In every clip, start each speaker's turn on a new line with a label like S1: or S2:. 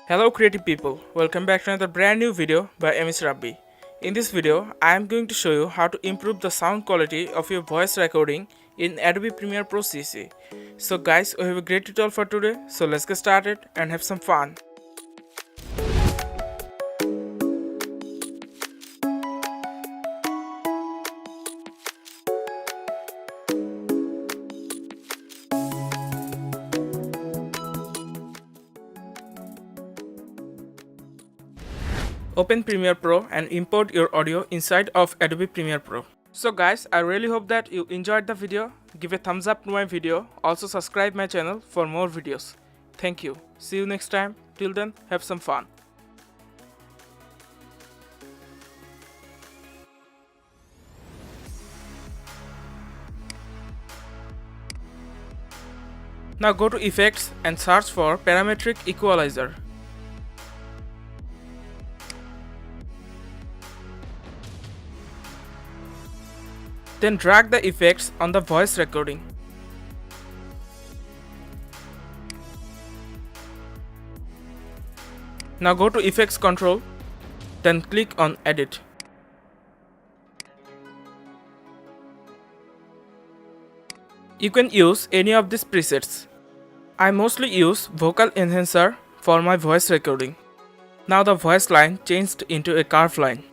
S1: Hello creative people, welcome back to another brand new video by RABBY. In this video, I am going to show you how to improve the sound quality of your voice recording in Adobe Premiere Pro CC. So guys, we have a great tutorial for today, so let's get started and have some fun. Open Premiere Pro and import your audio inside of Adobe Premiere Pro. So guys, I really hope that you enjoyed the video. Give a thumbs up to my video. Also subscribe my channel for more videos. Thank you. See you next time. Till then, have some fun. Now go to Effects and search for Parametric Equalizer. Then drag the effects on the voice recording. Now go to Effects Control, then click on Edit. You can use any of these presets. I mostly use Vocal Enhancer for my voice recording. Now the voice line changed into a curved line.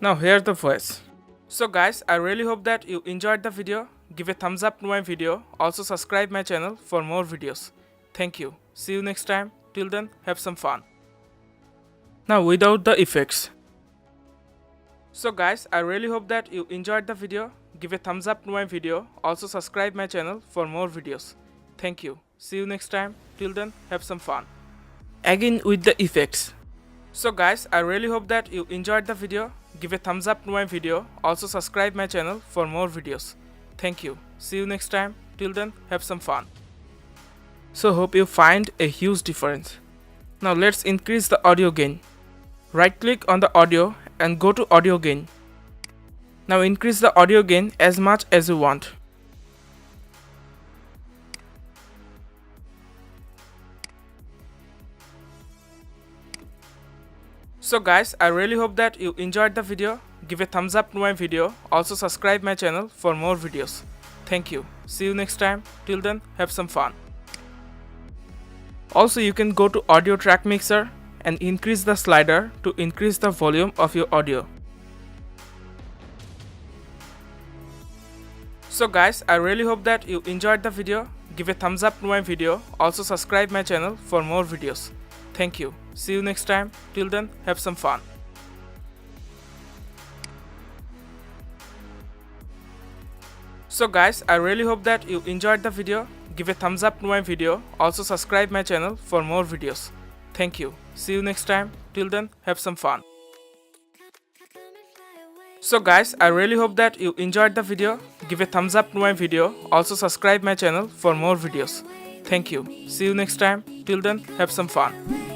S1: Now here's the voice. So guys, I really hope that you enjoyed the video. Give a thumbs up to my video. Also subscribe my channel for more videos. Thank you. See you next time. Till then, have some fun. Now without the effects. So guys, I really hope that you enjoyed the video. Give a thumbs up to my video. Also subscribe my channel for more videos. Thank you. See you next time. Till then, have some fun. Again with the effects. So guys, I really hope that you enjoyed the video. Give a thumbs up to my video. Also subscribe my channel for more videos. Thank you. See you next time. Till then, have some fun. So hope you find a huge difference. Now let's increase the audio gain. Right click on the audio and go to audio gain. Now increase the audio gain as much as you want. So guys, I really hope that you enjoyed the video. Give a thumbs up to my video. Also subscribe my channel for more videos. Thank you. See you next time. Till then, have some fun. Also, you can go to Audio Track Mixer and increase the slider to increase the volume of your audio. So guys, I really hope that you enjoyed the video. Give a thumbs up to my video. Also subscribe my channel for more videos. Thank you. See you next time. Till then, have some fun. So guys, I really hope that you enjoyed the video. Give a thumbs up to my video. Also subscribe my channel for more videos. Thank you. See you next time. Till then, have some fun. So guys, I really hope that you enjoyed the video. Give a thumbs up to my video. Also subscribe my channel for more videos. Thank you. See you next time. Till then, have some fun.